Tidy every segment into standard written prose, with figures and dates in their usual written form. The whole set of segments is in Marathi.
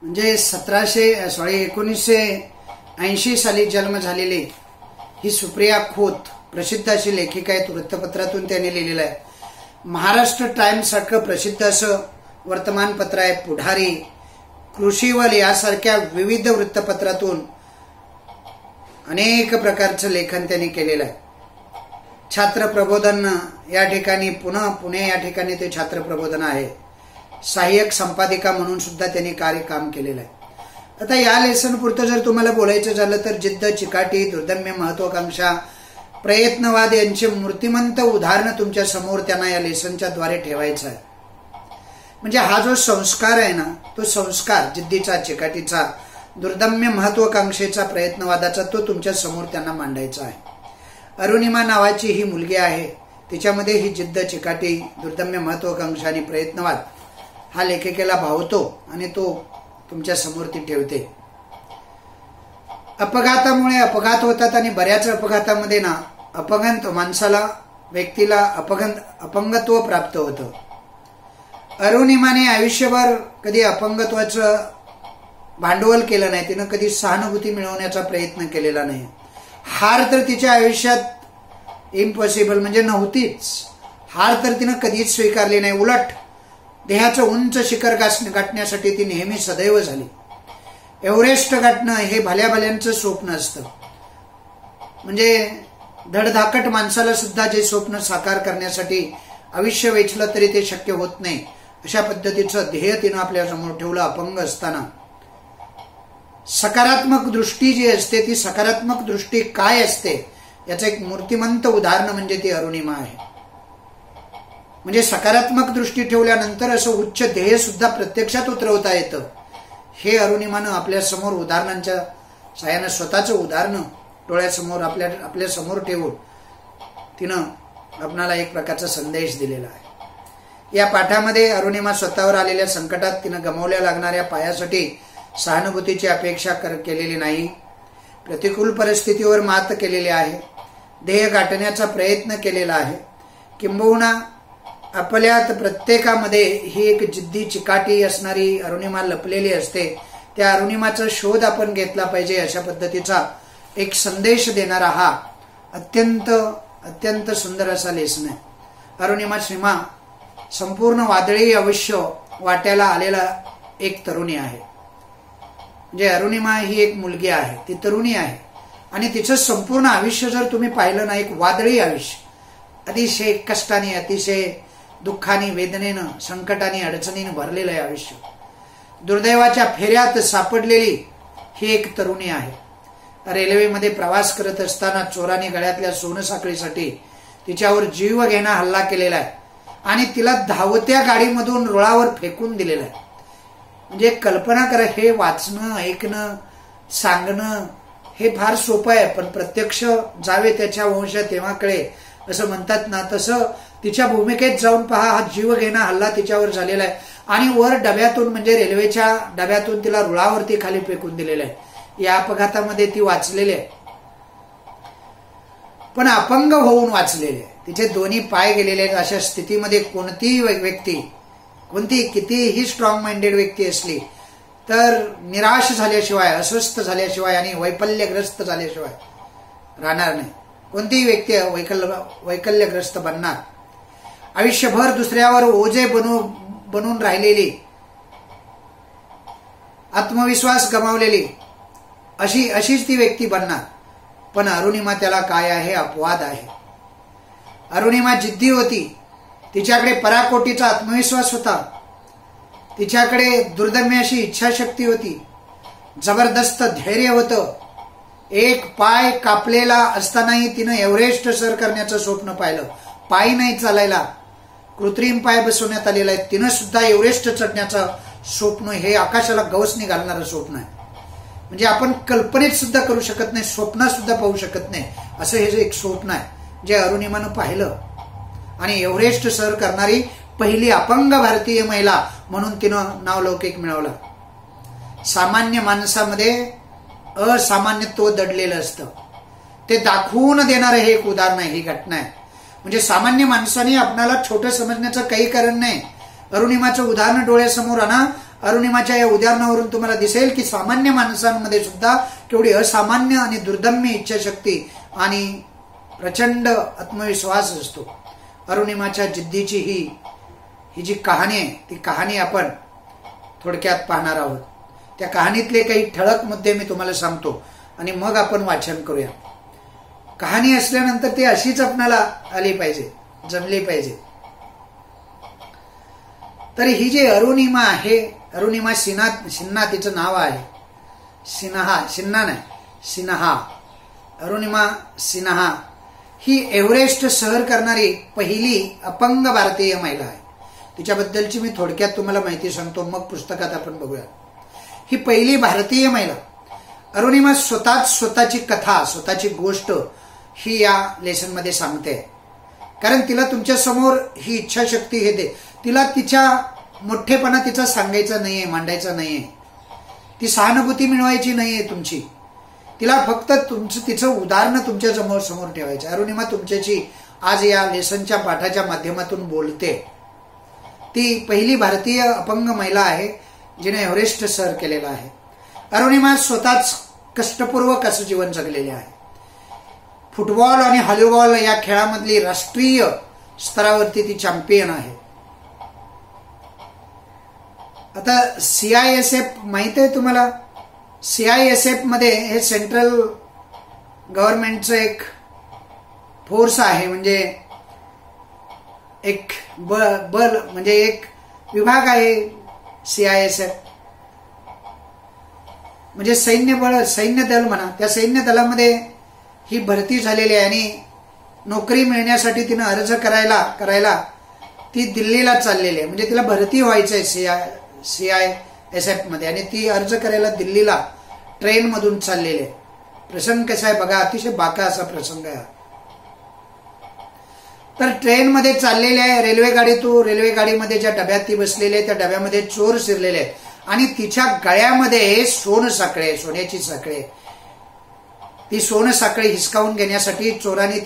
म्हणजे 1980 साली जन्म झालेली ही सुप्रिया खोत प्रसिद्ध अशी लेखिका आहेत. वृत्तपत्रातून त्यांनी लिहिलेलं आहे. महाराष्ट्र टाइम्स सारखं प्रसिद्ध असं वर्तमानपत्र आहे. पुढारी, कृषीवल यासारख्या विविध वृत्तपत्रातून अनेक प्रकारचं लेखन त्यांनी केलेलं आहे. छात्र प्रबोधन या ठिकाणी पुणे या ठिकाणी ते छात्र प्रबोधन आहे. सहाय्यक संपादिका म्हणून सुद्धा त्यांनी काम केलेलं आहे. आता या लेसन पुरतं जर तुम्हाला बोलायचं झालं तर जिद्द, चिकाटी, दुर्दम्य, महत्वाकांक्षा, प्रयत्नवाद यांचे मूर्तिमंत उदाहरण तुमच्या समोर त्यांना या लेसनच्या द्वारे ठेवायचं आहे. म्हणजे हा जो संस्कार आहे ना, तो संस्कार जिद्दीचा, चिकाटीचा, दुर्दम्य, महत्वाकांक्षेचा, प्रयत्नवादाचा तो तुमच्या समोर त्यांना मांडायचा आहे. अरुणिमा नावाची ही मुलगी आहे. तिच्यामध्ये ही जिद्द, चिकाटी, दुर्दम्य, महत्वाकांक्षा आणि प्रयत्नवाद हा लेखिकेला भावतो आणि तो तुमच्या समोर ती ठेवते. अपघातामुळे अपघात होतात आणि बऱ्याच अपघातामध्ये ना माणसाला, व्यक्तीला अपंगत्व प्राप्त होतं. अरुणिमाने आयुष्यभर कधी अपंगत्वाचं भांडवल केलं नाही. तिनं कधी सहानुभूती मिळवण्याचा प्रयत्न केलेला नाही. हार तर तिच्या आयुष्यात इम्पॉसिबल म्हणजे नव्हतीच. हार तर तिनं कधीच स्वीकारली नाही. उलट देहाचं उंच शिखर गाठण्यासाठी ती नेहमी सदैव झाली. एव्हरेस्ट गाठणं हे भल्याभल्यांचं स्वप्न असतं. म्हणजे धडधाकट माणसाला सुद्धा जे स्वप्न साकार करण्यासाठी आयुष्य वेचलं तरी ते शक्य होत नाही, अशा पद्धतीचं ध्येय तिनं आपल्या समोर ठेवलं. अपंग असताना सकारात्मक दृष्टी जी असते, ती सकारात्मक दृष्टी काय असते याचं एक मूर्तिमंत उदाहरण म्हणजे ती अरुणिमा आहे. म्हणजे सकारात्मक दृष्टी ठेवल्यानंतर असं उच्च ध्येय सुद्धा प्रत्यक्षात उतरवता येतं. हे अरुणिमानं आपल्या समोर उदाहरणांच्या साहाय्यानं स्वतःचं उदाहरण डोळ्यासमोर आपल्या समोर ठेवून तिनं आपणाला एक प्रकारचा संदेश दिलेला आहे. या पाठामध्ये अरुणिमा स्वतःवर आलेल्या संकटात तिनं गमावल्या लागणाऱ्या पायासाठी सहानुभूतीची अपेक्षा केलेली नाही. प्रतिकूल परिस्थितीवर मात केलेली आहे. ध्येय गाठण्याचा प्रयत्न केलेला आहे. किंबहुना आपल्यात प्रत्येकामध्ये ही एक जिद्दी, चिकाटी असणारी अरुणिमा लपलेली असते. त्या अरुणिमाचा शोध आपण घेतला पाहिजे, अशा पद्धतीचा एक संदेश देणारा हा अत्यंत सुंदर असा लेसन आहे. अरुणिमा श्रीमा संपूर्ण वादळी आयुष्य वाट्याला आलेला एक तरुणी आहे. म्हणजे अरुणिमा ही एक मुलगी आहे, ती तरुणी आहे आणि तिचं संपूर्ण आयुष्य जर तुम्ही पाहिलं ना, एक वादळी आयुष्य, अतिशय कष्टाने, अतिशय दुःखाने, वेदनेनं, संकटाने, अडचणीनं भरलेलं आहे आयुष्य. दुर्दैवाच्या फेऱ्यात सापडलेली ही एक तरुणी आहे. रेल्वेमध्ये प्रवास करत असताना चोराने गळ्यातल्या सोनसाखळीसाठी तिच्यावर जीव घेणा हल्ला केलेला आहे आणि तिला धावत्या गाडीमधून रुळावर फेकून दिलेला आहे. म्हणजे कल्पना करा, हे वाचणं, ऐकणं, सांगणं हे फार सोपं आहे, पण प्रत्यक्ष जावे त्याच्या वंश तेव्हा कळे असं म्हणतात ना, तसं तिच्या भूमिकेत जाऊन पहा. हा जीव घेणा हल्ला तिच्यावर झालेला आहे आणि वर डब्यातून, म्हणजे रेल्वेच्या डब्यातून तिला रुळावरती खाली फेकून दिलेलं आहे. या अपघातामध्ये ती वाचलेली आहे, पण अपंग होऊन वाचलेली आहे. तिचे दोन्ही पाय गेलेले आहेत. अशा स्थितीमध्ये कोणतीही व्यक्ती, कितीही स्ट्रॉंग माइंडेड व्यक्ती असली तर निराश झाल्याशिवाय, अस्वस्थ झाल्याशिवाय आणि वैफल्यग्रस्त झाल्याशिवाय राहणार नाही. कोणतीही व्यक्ती वैकल्यग्रस्त बनणार. आयुष्यभर दुसऱ्यावर ओझे बनून राहिलेली, आत्मविश्वास गमावलेली अशीच ती व्यक्ती बनणार. पण अरुणिमा त्याला काय आहे? अपवाद आहे. अरुणिमा जिद्दी होती. तिच्याकडे पराकोटीचा आत्मविश्वास होता. तिच्याकडे दुर्दम्य अशी इच्छाशक्ती होती. जबरदस्त धैर्य होतं. एक पाय कापलेला असतानाही तिनं एव्हरेस्ट सर करण्याचं स्वप्न पाहिलं. पायी नाही चालायला, कृत्रिम पाय बसवण्यात आलेला आहे. तिनं सुद्धा एव्हरेस्ट चढण्याचं स्वप्न, हे आकाशाला गवसणी घालणारं स्वप्न आहे. म्हणजे आपण कल्पनेत सुद्धा करू शकत नाही, स्वप्नात सुद्धा पाहू शकत नाही, असं हे एक स्वप्न आहे जे अरुणिमानं पाहिलं. आणि एव्हरेस्ट सर करणारी पहिली अपंग भारतीय महिला म्हणून तिनं नावलौकिक मिळवलं. सामान्य माणसामध्ये असामान्यत्व दडलेलं असतं, ते दाखवून देणारं हे एक उदाहरण आहे, ही घटना आहे. म्हणजे सामान्य माणसाने आपल्याला छोटं समजण्याचं काही कारण नाही. अरुणिमाचं उदाहरण डोळ्यासमोर आणा अरुणिमाच्या या उदाहरणावरून तुम्हाला दिसेल की सामान्य माणसांमध्ये सुद्धा केवढी असामान्य आणि दुर्दम्य इच्छाशक्ती आणि प्रचंड आत्मविश्वास असतो. अरुणिमाच्या जिद्दीची ही जी कहाणी आहे ती कहाणी आपण थोडक्यात पाहणार आहोत. त्या कहाणीतले काही ठळक मुद्दे मी तुम्हाला सांगतो आणि मग आपण वाचन करूया. कहाणी असल्यानंतर ती अशीच आपणाला आली पाहिजे, जमली पाहिजे. तर ही जी अरुणिमा आहे, अरुणिमा सिन्हा तिचं नाव आहे. सिन्हा नाही, सिन्हा. अरुणिमा सिन्हा ही एव्हरेस्ट सर करणारी पहिली अपंग भारतीय महिला आहे. तिच्याबद्दलची मी थोडक्यात तुम्हाला माहिती सांगतो, मग पुस्तकात आपण बघूया. ही पहिली भारतीय महिला. अरुणिमा स्वतःची कथा, स्वतःची गोष्ट ही या लेसनमध्ये सांगते. कारण तिला तुमच्या समोर ही इच्छाशक्ती हे दे. तिला तिच्या मोठेपणा तिचा सांगायचा नाहीये, मांडायचा नाहीये. ती सहानुभूती मिळवायची नाहीये तुमची. तिला फक्त तिचं उदाहरण तुमच्या समोर ठेवायचं. अरुणिमा तुमच्याशी आज या लेसनच्या पाठाच्या माध्यमातून बोलते. ती पहिली भारतीय अपंग महिला आहे जिने एव्हरेस्ट सर केलेला आहे. अरुणिमा स्वतःच कष्टपूर्वक असं जीवन जगलेले आहे. फुटबॉल आणि व्हॉलीबॉल या खेळामधली राष्ट्रीय स्तरावरती ती चॅम्पियन आहे. आता CISF माहित आहे तुम्हाला? CISF मध्ये हे सेंट्रल गव्हर्नमेंटचं एक फोर्स आहे, म्हणजे एक बल म्हणजे एक विभाग आहे. CISF म्हणजे सैन्य दल म्हणा. त्या सैन्य दलामध्ये ही भरती झालेली आहे आणि नोकरी मिळण्यासाठी तिनं अर्ज करायला ती दिल्लीला चाललेली आहे. म्हणजे तिला भरती व्हायचंय CISF मध्ये आणि ती अर्ज करायला दिल्लीला ट्रेन मधून चाललेली आहे. प्रसंग कसा आहे बघा, अतिशय बाका असा प्रसंग आहे. तर ट्रेन मध्ये चाललेले आहे, रेल्वे गाडीमध्ये ज्या डब्यात ती बसलेली आहे त्या डब्यामध्ये चोर शिरलेले आहेत आणि तिच्या गळ्यामध्ये सोन्याची साखळे. ती साखळी हिसकावून घेण्यासाठी चोरांनी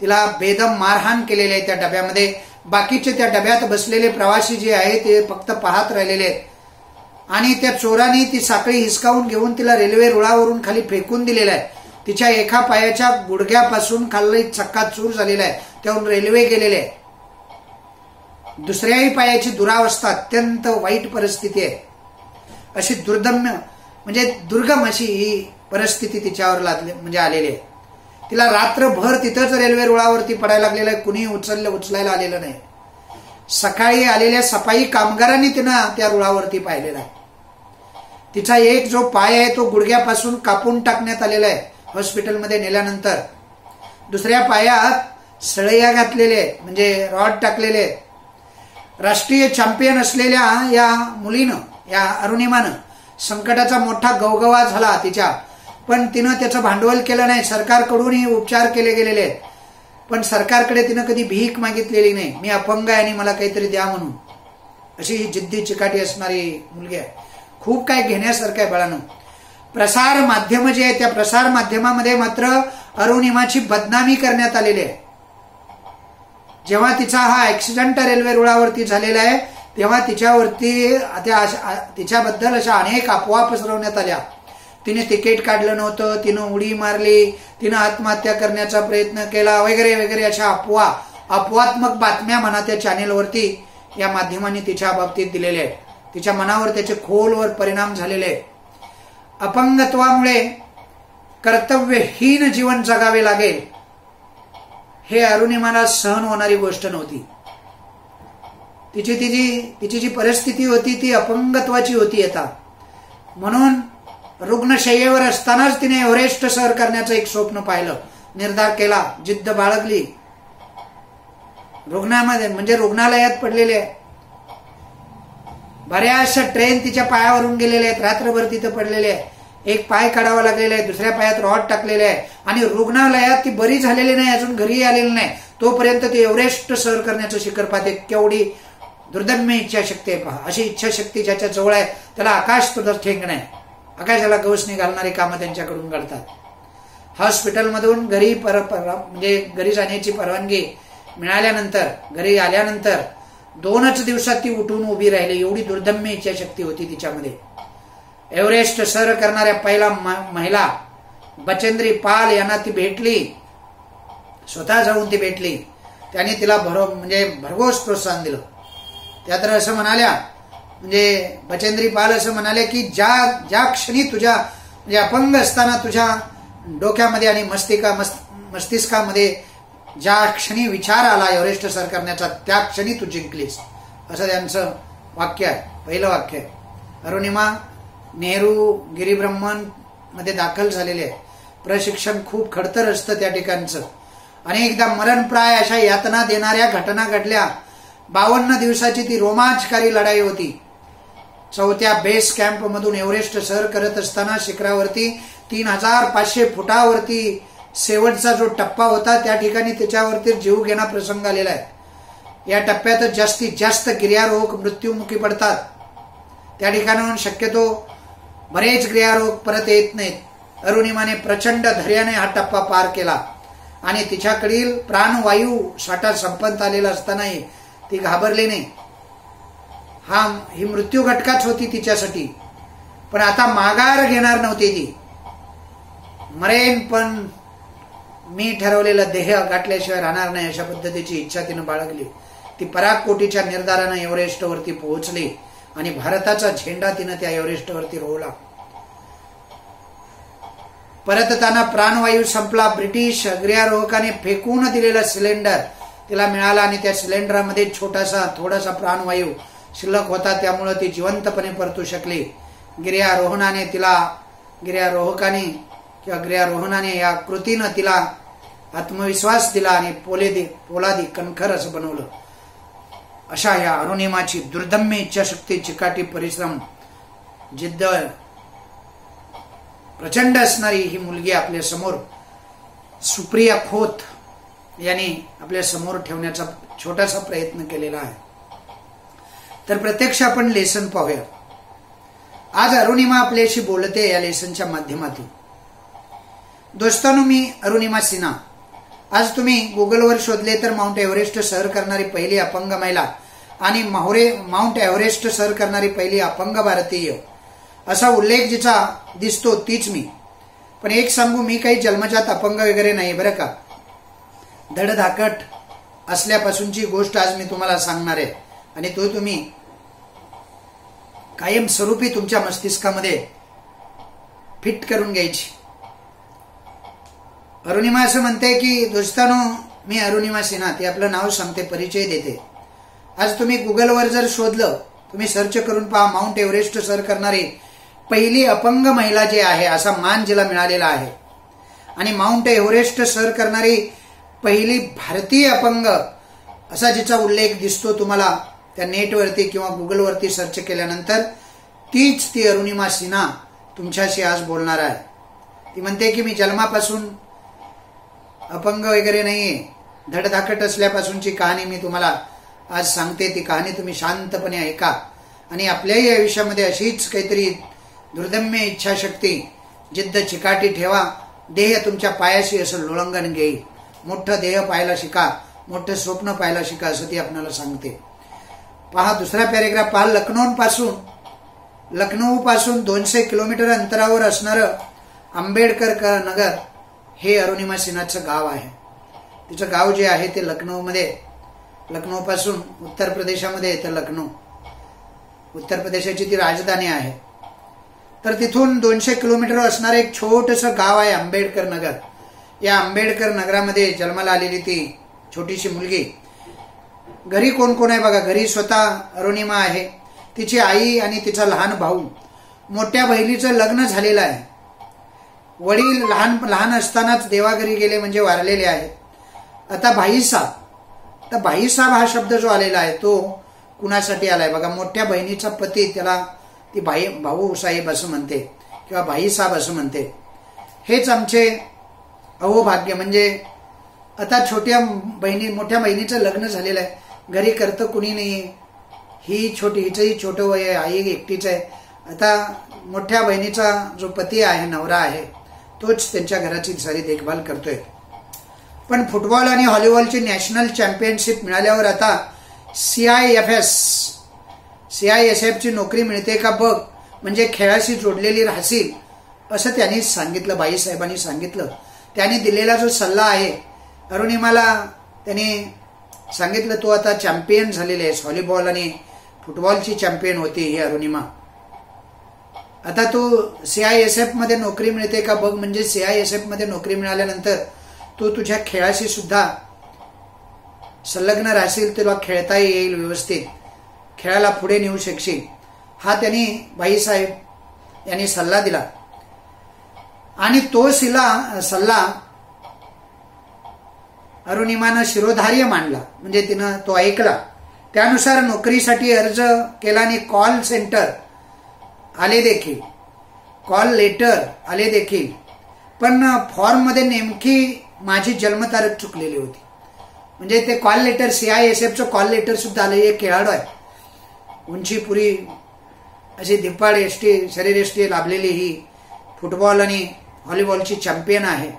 तिला बेदम मारहाण केलेली आहे त्या डब्यामध्ये. बाकीचे त्या डब्यात बसलेले प्रवासी जे आहे ते फक्त पाहत राहिलेले आहेत आणि त्या चोरांनी ती साखळी हिसकावून घेऊन तिला रेल्वे रुळावरून खाली फेकून दिलेला आहे. तिच्या एका पायाच्या गुडघ्यापासून खाली चक्काचूर झालेला आहे, त्याहून रेल्वे गेलेले आहे. दुसऱ्याही पायाची दुरावस्था, अत्यंत वाईट परिस्थिती आहे. अशी दुर्गम अशी ही परिस्थिती तिच्यावर आलेली आहे. तिला रात्रभर तिथंच रेल्वे रुळावरती पडायला लागलेलं आहे, कुणी उचलायला आलेलं नाही. सकाळी आलेल्या सफाई कामगारांनी तिनं त्या रुळावरती पाहिलेला आहे. तिचा एक जो पाय आहे तो गुडघ्यापासून कापून टाकण्यात आलेला आहे हॉस्पिटलमध्ये नेल्यानंतर. दुसऱ्या पायात सळया घातलेले आहेत, म्हणजे रॉड टाकलेले आहेत. राष्ट्रीय चॅम्पियन असलेल्या या मुलीनं, या अरुणिमानं संकटाचा मोठा गवगवा झाला तिच्या, पण तिनं त्याचं भांडवल केलं नाही. सरकारकडूनही उपचार केले गेलेले आहेत, पण सरकारकडे तिनं कधी भीक मागितलेली नाही. मी अपंग आहे आणि मला काहीतरी द्या म्हणून. अशी ही जिद्दी चिकाटी असणारी मुलगी आहे. खूप काय घेण्यासारखं आहे बाळांनो. प्रसार माध्यम जे आहे त्या प्रसार माध्यमामध्ये मात्र अरुणिमाची बदनामी करण्यात आलेली आहे. जेव्हा तिचा हा ऍक्सिडेंट रेल्वे रुळावरती झालेला आहे तेव्हा तिच्याबद्दल अशा अनेक अफवा पसरवण्यात आल्या. तिने तिकीट काढलं नव्हतं, तिनं उडी मारली, तिनं आत्महत्या करण्याचा प्रयत्न केला वगैरे वगैरे अशा अपवात्मक बातम्या म्हणा त्या चॅनेलवरती या माध्यमांनी तिच्या बाबतीत दिलेल्या आहेत. तिच्या मनावर त्याचे खोलवर परिणाम झालेले आहेत. अपंगत्वामुळे कर्तव्यहीन जीवन जगावे लागेल हे अरुणिमाला सहन होणारी गोष्ट नव्हती. तिची जी परिस्थिती होती ती अपंगत्वाची होती आता. म्हणून रुग्णशय्येवर असतानाच तिने एव्हरेस्ट सर करण्याचं एक स्वप्न पाहिलं, निर्धार केला, जिद्द बाळगली. रुग्णालयात पडलेले बऱ्याचशा ट्रेन तिच्या पायावरून गेलेले आहेत, रात्रभर तिथं पडलेले आहे. एक पाय काढावा लागलेला आहे, दुसऱ्या पायात रॉड टाकलेले आहे आणि रुग्णालयात ती बरी झालेली नाही, अजून घरी आलेली नाही. तोपर्यंत ती एव्हरेस्ट सर करण्याचं शिखर पाहते. केवढी दुर्दम्य इच्छाशक्ती आहे पहा. अशी इच्छाशक्ती ज्याच्या जवळ आहे त्याला आकाश सुद्धा ठेंग नाही. आकाशाला गवसणी घालणारी कामं त्यांच्याकडून घडतात. हॉस्पिटलमधून घरी जाण्याची परवानगी मिळाल्यानंतर, घरी आल्यानंतर 2च दिवसात ती उठून उभी राहिली, एवढी दुर्दम्य इच्छाशक्ती होती तिच्यामध्ये. एव्हरेस्ट सर करणाऱ्या पहिला महिला बचेंद्री पाल यांना ती भेटली, स्वतः जाऊन ती भेटली. त्याने तिला भरघोस प्रोत्साहन दिलं. त्या तर असं म्हणाल्या, म्हणजे बचेंद्री पाल असं म्हणाले की ज्या क्षणी तुझ्या म्हणजे अपंग असताना तुझ्या डोक्यामध्ये आणि मस्तिष्कामध्ये ज्या क्षणी विचार आला एव्हरेस्ट सर करण्याचा, त्या क्षणी तू जिंकलीस, असं त्यांचं वाक्य आहे, पहिलं वाक्य आहे. अरुणिमा नेहरू गिरिब्रह्मन मध्ये दाखल झालेले आहे. प्रशिक्षण खूप खडतर असतं त्या ठिकाणचं. अनेकदा मरणप्राय अशा यातना देणाऱ्या घटना घडल्या. 52 दिवसाची ती रोमांचकारी लढाई होती. 4थ्या बेस कॅम्प मधून एव्हरेस्ट सर करत असताना शिखरावरती 3500 फुटावरती शेवटचा जो टप्पा होता त्या ठिकाणी त्याच्यावरती जीव घेणा प्रसंग आलेला आहे. या टप्प्यात जास्तीत जास्त गिर्यारोहक मृत्युमुखी पडतात. त्या ठिकाणाहून शक्यतो बरेच गिर्यारोहक परत येत नाहीत. अरुणिमाने प्रचंड धैर्याने हा टप्पा पार केला आणि तिच्याकडील प्राणवायू साठा संपत आलेला असतानाही ती घाबरली नाही. ही मृत्यू घटकाच होती तिच्यासाठी, पण आता माघार घेणार नव्हती ती. मरेन पण मी ठरवलेला देह गाठल्याशिवाय राहणार नाही, अशा पद्धतीची इच्छा तिनं बाळगली. ती पराकोटीच्या निर्धारानं एव्हरेस्टवरती पोहोचली आणि भारताचा झेंडा तिनं त्या एव्हरेस्टवरती रोवला. परतताना प्राणवायू संपला. ब्रिटिश गिर्यारोहकाने फेकून दिलेला सिलेंडर तिला मिळाला आणि त्या सिलेंडरमध्ये थोडासा प्राणवायू शिल्लक होता, त्यामुळे ती जिवंतपणे परतू शकली. गिर्यारोहणाने या कृतीनं तिला आत्मविश्वास दिला आणि पोलादी कणखर असं बनवलं. अशा या अरुणिमाची दुर्दम्य इच्छाशक्ती, चिकाटी परिश्रम, जिद्द प्रचंड असणारी ही मुलगी आपल्या समोर सुप्रिया खोत यांनी आपल्या समोर ठेवण्याचा छोटासा प्रयत्न केलेला आहे. तर प्रत्यक्ष आपण लेसन पाहूया. आज अरुणिमा आपल्याशी बोलते या लेसनच्या माध्यमातून. दोस्तांनो, मी अरुणिमा सिन्हा. आज तुम्ही गुगलवर शोधले तर माउंट एव्हरेस्ट सर करणारी पहिली अपंग महिला आणि माउंट एव्हरेस्ट सर करणारी पहिली अपंग भारतीय असा उल्लेख जिचा दिसतो तीच मी. पण एक सांगू, मी काही जन्मजात अपंग वगैरे नाही बरं का. धडधाकट असल्यापासूनची गोष्ट आज मी तुम्हाला सांगणार आहे आणि तो तुम्ही कायमस्वरूपी तुमच्या मस्तिष्कामध्ये फिट करून घ्यायची. अरुणिमा असं म्हणते की दोस्तानो, मी अरुणिमा सिन्हा. ते आपलं नाव सांगते, परिचय देते. आज तुम्ही गुगलवर जर शोधलं, तुम्ही सर्च करून पहा, माउंट एव्हरेस्ट सर करणारी पहिली अपंग महिला जी आहे असा मान जिला मिळालेला आहे आणि माउंट एव्हरेस्ट सर करणारी पहिली भारतीय अपंग असा जिचा उल्लेख दिसतो तुम्हाला त्या नेटवरती किंवा गुगलवरती सर्च केल्यानंतर, तीच ती अरुणिमा सिन्हा तुमच्याशी आज बोलणार आहे. ती म्हणते की मी जन्मापासून अपंग वगैरे नाहीये, धडधाकट असल्यापासूनची कहाणी मी तुम्हाला आज सांगते. ती कहाणी तुम्ही शांतपणे ऐका आणि आपल्याही आयुष्यामध्ये अशीच काहीतरी दुर्दम्य इच्छाशक्ती, जिद्द, चिकाटी ठेवा. देह तुमच्या पायाशी असं लोळंगण घेईल. मोठं देह पाहायला शिका, मोठं स्वप्न पाहायला शिका, असं ती आपल्याला सांगते. पहा दुसरा पॅरेग्राफ पहा. लखनौ पासून 200 किलोमीटर अंतरावर असणारं आंबेडकर नगर हे अरुणिमा सिन्हाचं गाव आहे. तिचं गाव जे आहे ते लखनौ पासून उत्तर प्रदेशामध्ये येतं. लखनौ उत्तर प्रदेशाची ती राजधानी आहे. तर तिथून 200 किलोमीटर असणारं एक छोटंसं गाव आहे आंबेडकर नगर. या आंबेडकर नगरामध्ये जन्माला आलेली ती छोटीशी मुलगी. घरी कोण कोण आहे बघा. घरी स्वतः अरुणिमा आहे, तिची आई आणि तिचा लहान भाऊ. मोठ्या बहिणीचं लग्न झालेलं आहे. वडील लहान असतानाच देवाघरी गेले म्हणजे वारलेले आहेत. आता भाईसाहेब, तर भाईसाहेब हा शब्द जो आलेला आहे तो कुणासाठी आलाय बघा. मोठ्या बहिणीचा पती, त्याला ती भाऊ साहेब असं म्हणते किंवा भाईसाहेब असं म्हणते. हेच आमचे अहोभाग्य. म्हणजे आता मोठ्या बहिणीचं लग्न झालेलं आहे, घरी करतं कुणी नाही. हिचंही छोटं वय आहे, आई एकटीच आहे. आता मोठ्या बहिणीचा जो पती आहे, नवरा आहे, तोच त्यांच्या घराची सारी देखभाल करतोय. पण फुटबॉल आणि व्हॉलीबॉलची नॅशनल चॅम्पियनशिप मिळाल्यावर आता CISF ची नोकरी मिळते का बघ, म्हणजे खेळाशी जोडलेली राहशील, असं त्यांनी सांगितलं. बाईसाहेबांनी सांगितलं. त्यांनी दिलेला जो सल्ला आहे अरुणिमाला, त्यांनी सांगितलं तू आता चॅम्पियन झालेली आहेस, व्हॉलीबॉल आणि फुटबॉलची चॅम्पियन होती ही अरुणिमा. आता तू CISF मध्ये नोकरी मिळते का बघ, म्हणजे CISF मध्ये नोकरी मिळाल्यानंतर तू तुझ्या खेळाशी सुद्धा संलग्न राहशील, तुला खेळता येईल, व्यवस्थित खेळाला पुढे नेऊ शकशील. हा त्यांनी बाईसाहेब यांनी सल्ला दिला. आणि तो सल्ला अरुणिमानं शिरोधार्य मानला, म्हणजे तिनं तो ऐकला. त्यानुसार नोकरीसाठी अर्ज केला आणि कॉल सेंटर आले देखील, कॉल लेटर आले देखील. पण फॉर्ममध्ये नेमकी माझी जन्मतारीख चुकलेली होती. म्हणजे ते कॉल लेटर, CISFचं कॉल लेटर सुद्धा आलं. एक खेळाडू आहे, उंची पुरी अशी धिप्पाड शरीरयष्टी लाभलेली, ही फुटबॉल आणि व्हॉलीबॉलची चॅम्पियन आहे.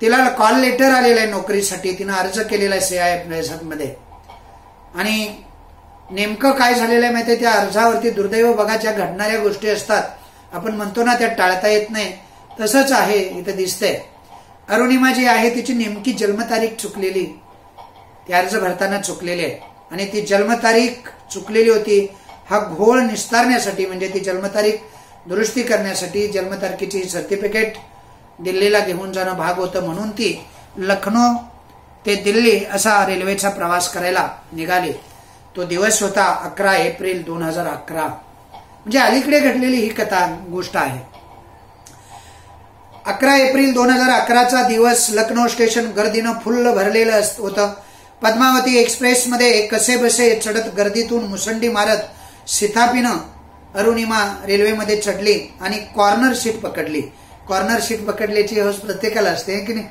तिला कॉल लेटर आलेलं आहे नोकरीसाठी, तिनं अर्ज केलेला आहे CISF मध्ये. आणि नेमकं काय झालेलं आहे माहिती आहे, त्या अर्जावरती दुर्दैव बघा, ज्या घडणाऱ्या गोष्टी असतात आपण म्हणतो ना त्या टाळता येत नाही, तसंच आहे इथं दिसतंय. अरुणिमा जी आहे तिची नेमकी जन्मतारीख चुकलेली, ती अर्ज भरताना चुकलेली आहे. आणि ती जन्मतारीख चुकलेली होती. हा घोळ निस्तारण्यासाठी, म्हणजे ती जन्मतारीख दुरुस्ती करण्यासाठी जन्मतारखेची सर्टिफिकेट दिल्लीला घेऊन जाणं भाग होतं, म्हणून ती लखनौ ते दिल्ली असा रेल्वेचा प्रवास करायला निघाली. तो दिवस होता 11 एप्रिल 2011. म्हणजे अलीकडे घडलेली ही गोष्ट आहे. 11 एप्रिल 2011चा दिवस लखनौ स्टेशन गर्दीनं फुल्ल भरलेलं होतं. पद्मावती एक्सप्रेसमध्ये कसेबसे चढत गर्दीतून मुसंडी मारत सिथापीनं अरुणिमा रेल्वेमध्ये चढली आणि कॉर्नर सीट पकडली. कॉर्नर सीट पकडल्याची हौस प्रत्येकाला असते की नाही.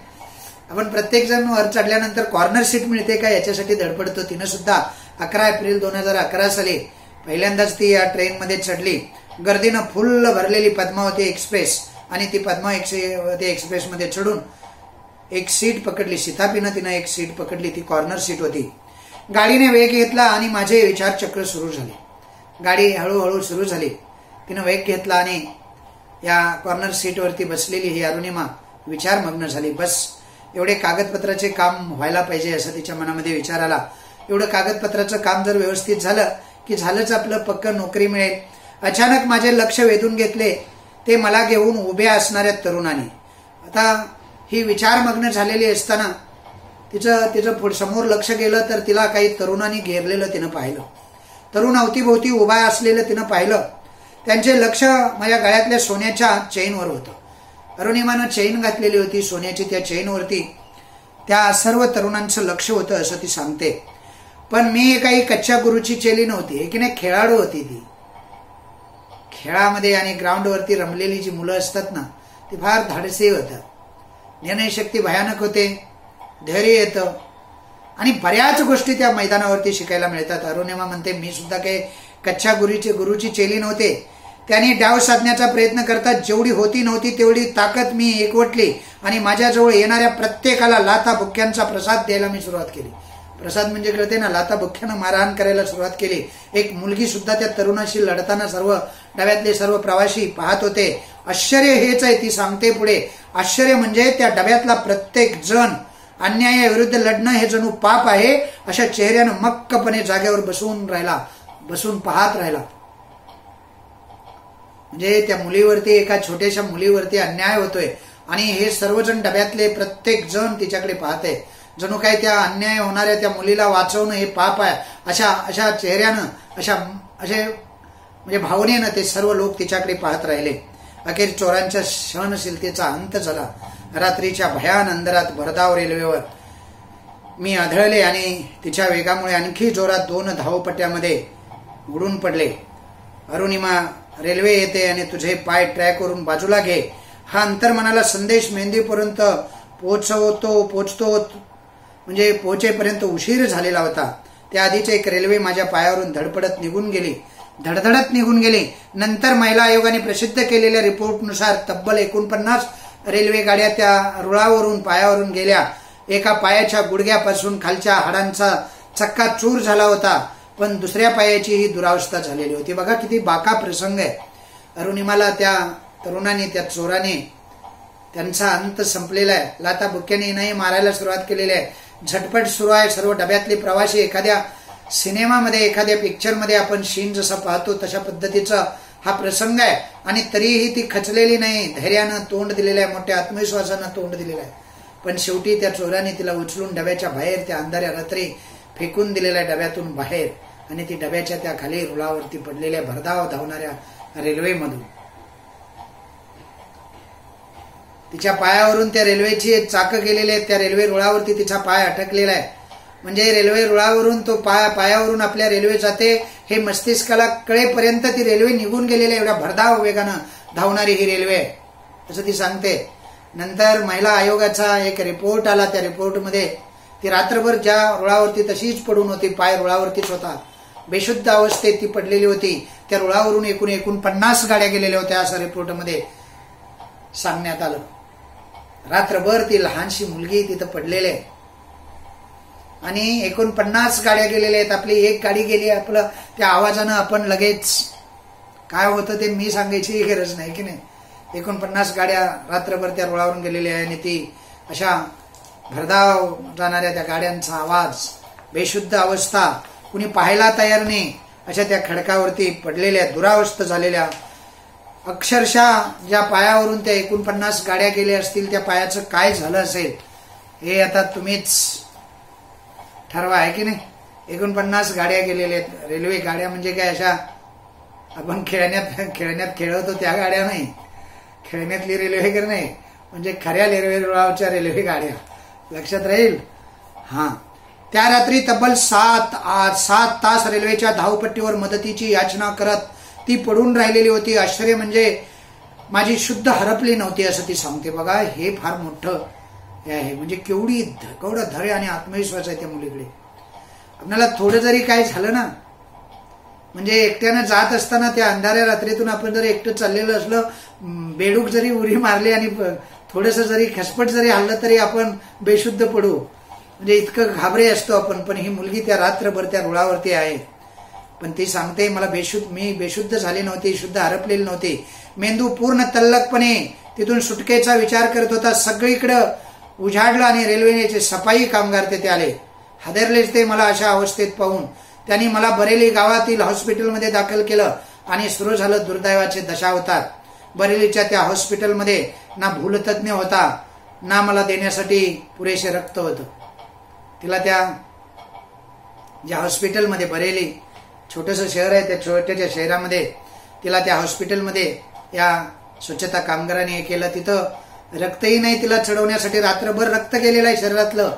आपण प्रत्येक जण वर चढल्यानंतर कॉर्नर सीट मिळते का याच्यासाठी धडपडतो. तिनं सुद्धा 11 एप्रिल 2011 साली पहिल्यांदाच ती या ट्रेनमध्ये चढली. गर्दीनं फुल्ल भरलेली पद्मावती एक्सप्रेस, आणि ती पद्मावती एक्सप्रेसमध्ये चढून एक सीट पकडली. सिथापीनं तिनं एक सीट पकडली, ती कॉर्नर सीट होती. गाडीने वेग घेतला आणि माझे विचारचक्र सुरू झाले. गाडी हळूहळू सुरू झाली. तिनं वेग घेतला आणि या कॉर्नर सीटवरती बसलेली ही अरुणिमा विचारमग्न झाली. बस एवढे कागदपत्राचे काम व्हायला पाहिजे असं तिच्या मनामध्ये विचार आला. एवढं कागदपत्राचं काम जर व्यवस्थित झालं की झालंच आपलं, पक्क नोकरी मिळेल. अचानक माझे लक्ष वेधून घेतले ते मला घेऊन उभ्या असणाऱ्या तरुणाने. आता ही विचारमग्न झालेली असताना तिचं समोर लक्ष गेलं तर तिला काही तरुणांनी घेरलेलं तिनं पाहिलं. तरुण अवतीभोवती उभा असलेलं तिनं पाहिलं. त्यांचे लक्ष माझ्या गळ्यातल्या सोन्याच्या चेनवर होतं. अरुणिमानं चेन घातलेली होती सोन्याची. त्या चेनवरती त्या सर्व तरुणांचं लक्ष होतं असं ती सांगते. पण मी काही कच्च्या गुरुची चेली नव्हती, की नाही, खेळाडू होती ती. खेळामध्ये आणि ग्राउंडवरती रमलेली जी मुलं असतात ना, ती फार धाडसी होतात. निर्णयशक्ती भयानक होते, धैर्य येतं आणि बऱ्याच गोष्टी त्या मैदानावरती शिकायला मिळतात. अरुणिमा म्हणते मी सुद्धा काही कच्च्या गुरुची चेली नव्हते. त्यांनी डाव साधण्याचा प्रयत्न करतात जेवढी होती नव्हती तेवढी ताकद मी एकवटली आणि माझ्याजवळ येणाऱ्या प्रत्येकाला लाथा बुक्क्यांचा प्रसाद द्यायला मी सुरुवात केली. प्रसाद म्हणजे कळते ना, लाथा बुक्क्यानं मारहाण करायला सुरुवात केली. एक मुलगी सुद्धा त्या तरुणाशी लढताना सर्व डब्यातले सर्व प्रवासी पाहत होते. आश्चर्य हेच आहे, ती सांगते पुढे, आश्चर्य म्हणजे त्या डब्यातला प्रत्येक जण अन्यायाविरुद्ध लढणं हे जणू पाप आहे अशा चेहऱ्यानं मक्कपणे जागेवर बसून पाहत राहिला. म्हणजे त्या मुलीवरती, एका छोट्याशा मुलीवरती अन्याय होतोय आणि हे सर्वजण डब्यातले प्रत्येक जण तिच्याकडे पाहते. जणू काय त्या अन्याय होणाऱ्या त्या मुलीला वाचवणं हे पाप आहे अशा चेहऱ्यानं, असे म्हणजे भावनेनं ते सर्व लोक तिच्याकडे पाहत राहिले. अखेर चोरांच्या सहनशीलतेचा अंत झाला. रात्रीच्या भयान अंधारात भरधाव रेल्वेवर मी आढळले आणि तिच्या वेगामुळे आणखी जोरात 2 धावपट्ट्यामध्ये उडून पडले. अरुणिमा, रेल्वे येते आणि तुझे पाय ट्रॅकवरून बाजूला घे. हा अंतर्मनाला संदेश मेंदीपर्यंत पोहोचतो म्हणजे पोहोचेपर्यंत उशीर झालेला होता. त्याआधीच एक रेल्वे माझ्या पायावरून धडधडत निघून गेली. नंतर महिला आयोगाने प्रसिद्ध केलेल्या रिपोर्टनुसार तब्बल 49 रेल्वे गाड्या त्या रुळावरून पायावरून गेल्या. एका पायाच्या गुडघ्यापासून खालच्या हाडांचा चक्का चूर झाला होता, पण दुसऱ्या पायाची ही दुरावस्था झालेली होती. बघा किती बाका प्रसंग आहे. अरुणिमाला त्या तरुणाने, त्या चोराने त्यांचा अंत संपलेला आहे. लाता बुक्क्याने नाही मारायला सुरुवात केलेली आहे. झटपट सुरू आहे. सर्व डब्यातले प्रवासी एखाद्या सिनेमामध्ये, एखाद्या पिक्चरमध्ये आपण सीन जसा पाहतो तशा पद्धतीचा हा प्रसंग आहे. आणि तरीही ती खचलेली नाही. धैर्यानं तोंड दिलेलं आहे, मोठ्या आत्मविश्वासानं तोंड दिलेलं आहे. पण शेवटी त्या चोराने तिला उचलून डब्याच्या बाहेर, त्या अंधाऱ्या रात्री फेकून दिलेल्या डब्यातून बाहेर, आणि ती डब्याच्या त्या खाली रुळावरती पडलेल्या भरधाव धावणाऱ्या रेल्वेमधून तिच्या पायावरून त्या रेल्वेची चाक गेलेली आहेत. त्या रेल्वे रुळावरती तिचा पाय अटकलेला आहे. म्हणजे रेल्वे रुळावरून तो पायावरून आपल्या रेल्वे जाते हे मस्तिष्काला कळेपर्यंत ती रेल्वे निघून गेलेली आहे. एवढ्या भरधाव वेगानं धावणारी ही रेल्वे आहे असं ती सांगते. नंतर महिला आयोगाचा एक रिपोर्ट आला. त्या रिपोर्टमध्ये ती रात्रभर ज्या रुळावरती तशीच पडून होती, पाय रुळावरतीच होता, बेशुद्ध अवस्थेत ती पडलेली होती. त्या रुळावरून एकूण 50 गाड्या गेलेल्या होत्या असं रिपोर्टमध्ये सांगण्यात आलं. रात्रभर ती लहानशी मुलगी तिथं पडलेली आहे आणि 49 गाड्या गेलेल्या आहेत. आपली एक गाडी गेली, आपलं त्या आवाजानं आपण लगेच काय होतं ते मी सांगायची गरज नाही की नाही. 49 गाड्या रात्रभर त्या रुळावरून गेलेल्या आहे आणि ती अशा भरधाव जाणाऱ्या त्या गाड्यांचा आवाज, बेशुद्ध अवस्था, कुणी पाहायला तयार नाही अशा त्या खडकावरती पडलेल्या, दुरावस्थ झालेल्या, अक्षरशः ज्या पायावरून त्या 49 गाड्या गेल्या असतील त्या पायाचं काय झालं असेल हे आता तुम्हीच ठरवा, आहे की नाही. 49 गाड्या गेलेल्या आहेत. रेल्वे गाड्या म्हणजे काय अशा आपण खेळण्यात खेळवतो त्या गाड्या नाही, खेळण्यातली रेल्वे वगैरे नाही, म्हणजे खऱ्या रेल्वे रुळावरच्या रेल्वे गाड्या. लक्षात राहील. हा, त्या रात्री तब्बल 7 तास रेल्वेच्या धावपट्टीवर मदतीची याचना करत ती पडून राहिलेली होती. आश्चर्य म्हणजे माझी शुद्ध हरपली नव्हती असं ती सांगते. बघा हे फार मोठं आहे. म्हणजे केवढा धैर्य आणि आत्मविश्वास आहे त्या मुलीकडे. आपल्याला थोडं जरी काय झालं ना, म्हणजे एकट्यानं जात असताना त्या अंधाऱ्या रात्रीतून आपण जर एकटं चाललेलं असलं, बेडूक जरी उरी मारली आणि थोडंसं जरी खसपट जरी हल्लं तरी आपण बेशुद्ध पडू, म्हणजे इतकं घाबरे असतो आपण. पण ही मुलगी त्या रात्रभर त्या रुळावरती आहे. पण ती सांगते मी बेशुद्ध झाली नव्हती, शुद्ध हरपलेली नव्हती. मेंदू पूर्ण तल्लकपणे तिथून सुटकेचा विचार करत होता. सगळीकडं उजाडलं आणि रेल्वेचे सफाई कामगार तेथे आले. हादरलेच ते मला अशा अवस्थेत पाहून. त्यांनी मला बरेली गावातील हॉस्पिटलमध्ये दाखल केलं आणि सुरू झालं दुर्दैवाचे दशावतार. बरेलीच्या त्या हॉस्पिटलमध्ये ना भूलतज्ञ होता, ना मला देण्यासाठी पुरेसे रक्त होतं. तिला त्या ज्या हॉस्पिटलमध्ये, बरेली छोटंसं शहर आहे, त्या छोट्याच्या शहरामध्ये तिला त्या हॉस्पिटलमध्ये या स्वच्छता कामगारांनी हे केलं. तिथं रक्तही नाही तिला चढवण्यासाठी. रात्रभर रक्त गेलेलं आहे शरीरातलं,